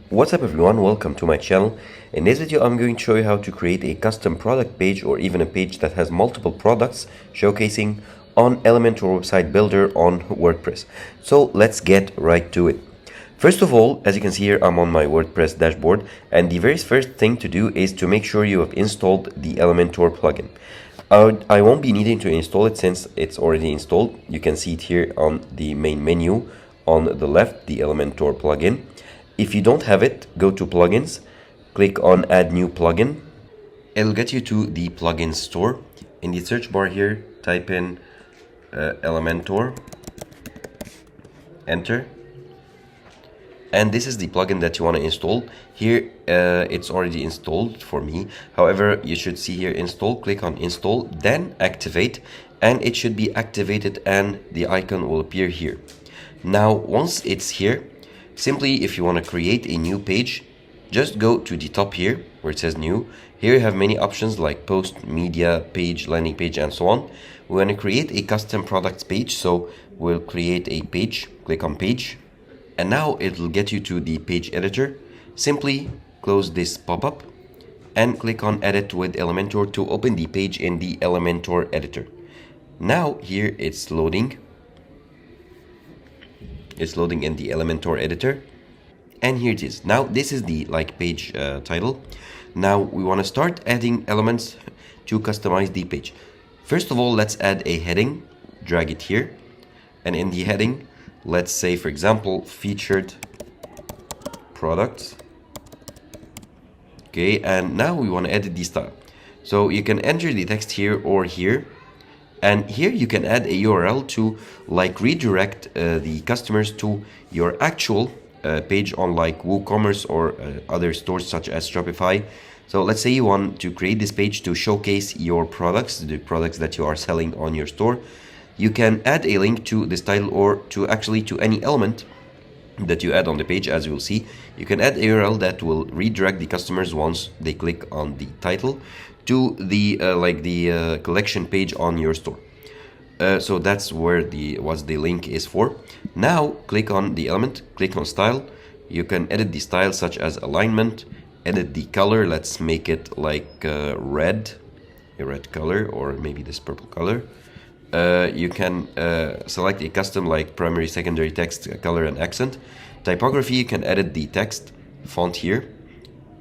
What's up everyone, welcome to my channel. In this video I'm going to show you how to create a custom product page or even a page that has multiple products showcasing on Elementor website builder on WordPress. So let's get right to it. First of all, as you can see here, I'm on my WordPress dashboard, and the very first thing to do is to make sure you have installed the Elementor plugin. I won't be needing to install it since it's already installed. You can see it here on the main menu on the left, the Elementor plugin. If you don't have it, go to plugins, click on add new plugin. It'll get you to the plugin store. In the search bar here, type in Elementor, enter. And this is the plugin that you want to install. Here it's already installed for me. However, you should see here install, click on install, then activate, and it should be activated and the icon will appear here. Now once it's here, simply if you want to create a new page, just go to the top here where it says new. Here you have many options like post, media, page, landing page, and so on. We want to create a custom products page, so we'll create a page, click on page. And now it'll get you to the page editor. Simply close this pop-up and click on edit with Elementor to open the page in the Elementor editor. Now here it's loading. It's loading in the Elementor editor. And here it is. Now this is the page title. Now we want to start adding elements to customize the page. First of all, let's add a heading. Drag it here. And in the heading, let's say, for example, featured products. Okay, and now we want to edit the style. So you can enter the text here or here. And here you can add a URL to redirect the customers to your actual page on WooCommerce or other stores such as Shopify. So let's say you want to create this page to showcase your products, the products that you are selling on your store. You can add a link to this title or to any element that you add on the page. As you will see, you can add a URL that will redirect the customers once they click on the title to the collection page on your store. So that's where what the link is for. Now click on the element, click on style. You can edit the style such as alignment, edit the color. Let's make it red, a red color, or maybe this purple color. You can select a custom primary, secondary text, color, and accent. Typography, you can edit the text font here.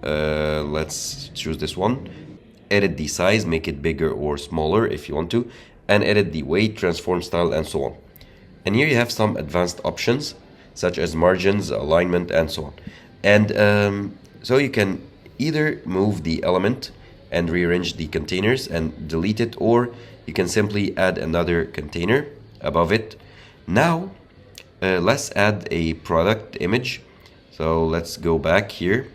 Let's choose this one. Edit the size, make it bigger or smaller if you want to, and edit the weight, transform style, and so on. And here you have some advanced options such as margins, alignment, and so on. And so you can either move the element and rearrange the containers and delete it, or you can simply add another container above it. Now let's add a product image. So let's go back here,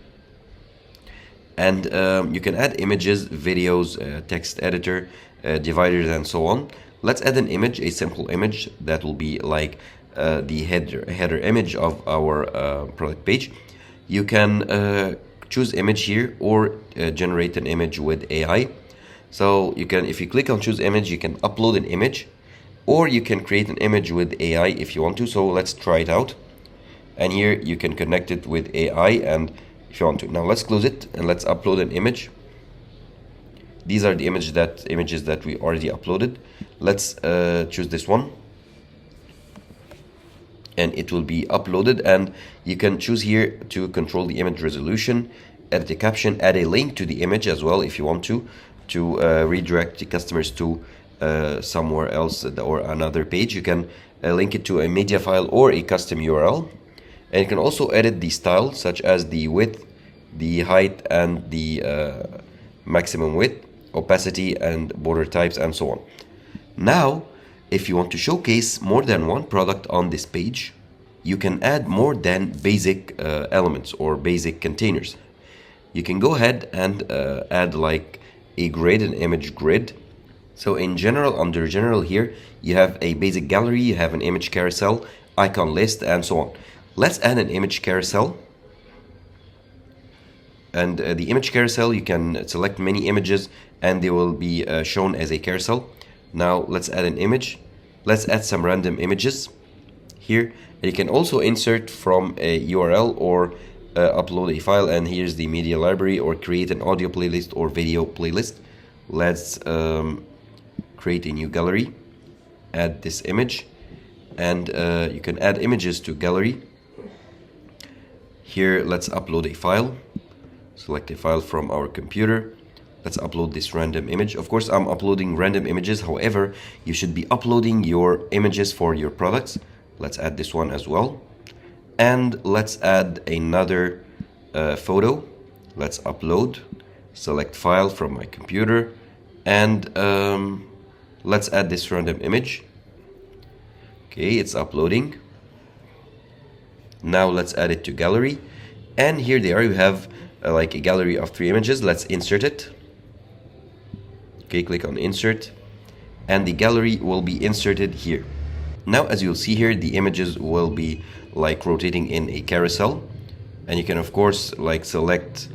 and you can add images, videos, text editor, dividers, and so on. Let's add an image, a simple image that will be the header image of our product page. You can choose image here or generate an image with AI. So you can, if you click on choose image, you can upload an image, or you can create an image with AI if you want to. So let's try it out. And here you can connect it with AI, and if you want to. Now let's close it and let's upload an image. These are the images that we already uploaded. Let's choose this one, and it will be uploaded. And you can choose here to control the image resolution, edit the caption, add a link to the image as well if you want to redirect the customers to somewhere else or another page. You can link it to a media file or a custom URL. And you can also edit the style such as the width, the height, and the maximum width, opacity, and border types, and so on. Now, if you want to showcase more than one product on this page, you can add more than basic elements or basic containers. You can go ahead and add a grid, an image grid. So in general, under general here, you have a basic gallery, you have an image carousel, icon list, and so on. Let's add an image carousel. And the image carousel, you can select many images and they will be shown as a carousel. Now let's add an image. Let's add some random images here. And you can also insert from a URL or upload a file, and here's the media library, or create an audio playlist or video playlist. Let's create a new gallery, add this image, and you can add images to gallery. Here, let's upload a file. Select a file from our computer. Let's upload this random image. Of course, I'm uploading random images. However, you should be uploading your images for your products. Let's add this one as well. And let's add another photo. Let's upload. Select file from my computer. And let's add this random image. Okay, it's uploading. Now let's add it to gallery. And here they are. You have like a gallery of 3 images. Let's insert it. Okay, click on insert, and the gallery will be inserted here. Now, as you'll see here, the images will be like rotating in a carousel, and you can of course like select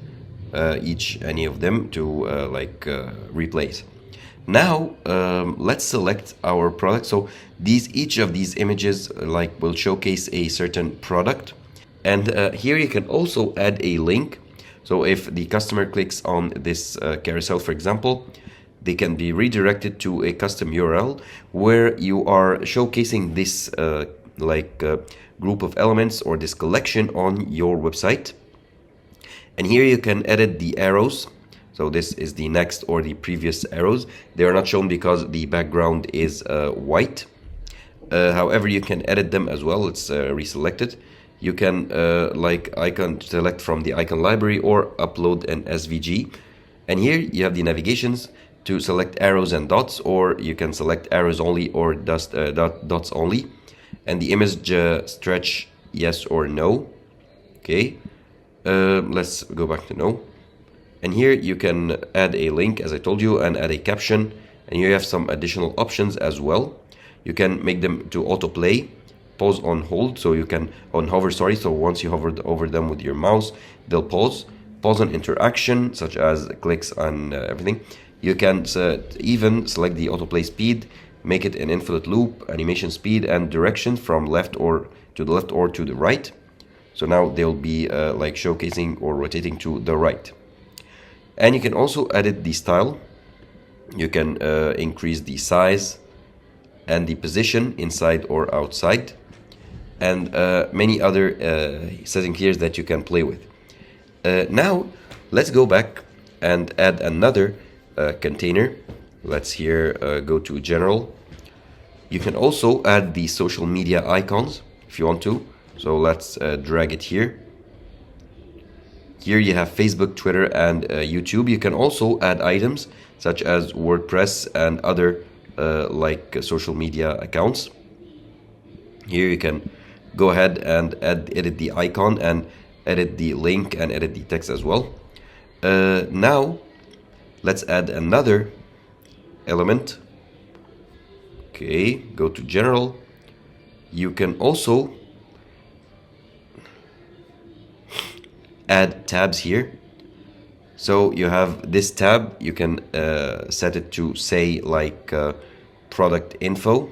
any of them to replace. Now let's select our product. So each of these images like will showcase a certain product, and here you can also add a link. So if the customer clicks on this carousel, for example, they can be redirected to a custom URL where you are showcasing this group of elements or this collection on your website. And here you can edit the arrows. So this is the next or the previous arrows. They are not shown because the background is white. However, you can edit them as well. Let's reselect it. You can icon select from the icon library or upload an SVG. And here you have the navigations to select arrows and dots, or you can select arrows only or dots only. And the image stretch, yes or no. Okay, let's go back to no. And here you can add a link, as I told you, and add a caption. And here you have some additional options as well. You can make them to autoplay, pause on hold, so you can on hover, sorry. So once you hover over them with your mouse, they'll pause. Pause on interaction, such as clicks and everything. You can even select the autoplay speed, make it an infinite loop, animation speed, and direction from left or to the left or to the right. So now they'll be like showcasing or rotating to the right. And you can also edit the style. You can increase the size and the position inside or outside, and many other settings here that you can play with. Now let's go back and add another container. Let's here go to general. You can also add the social media icons if you want to. So let's drag it here. Here you have Facebook, Twitter, and YouTube. You can also add items such as WordPress and other social media accounts. Here you can go ahead and edit the icon and edit the link and edit the text as well. Now let's add another element. Okay, go to general. You can also add tabs here. So you have this tab. You can set it to say like product info,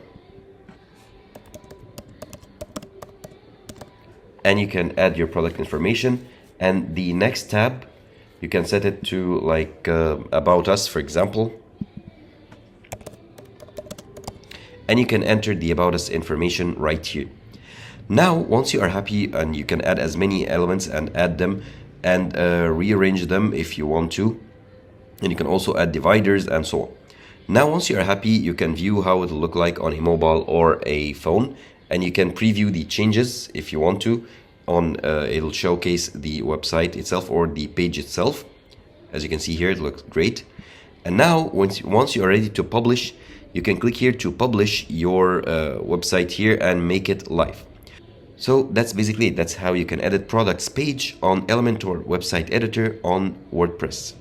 and you can add your product information. And the next tab, you can set it to like about us, for example, and you can enter the about us information right here. Now once you are happy, and you can add as many elements and add them and rearrange them if you want to, and you can also add dividers and so on. Now once you are happy, you can view how it will look like on a mobile or a phone, and you can preview the changes if you want to. It'll showcase the website itself or the page itself. As you can see here, it looks great. And now once you are ready to publish, you can click here to publish your website here and make it live. So that's basically it. That's how you can edit products page on Elementor website editor on WordPress.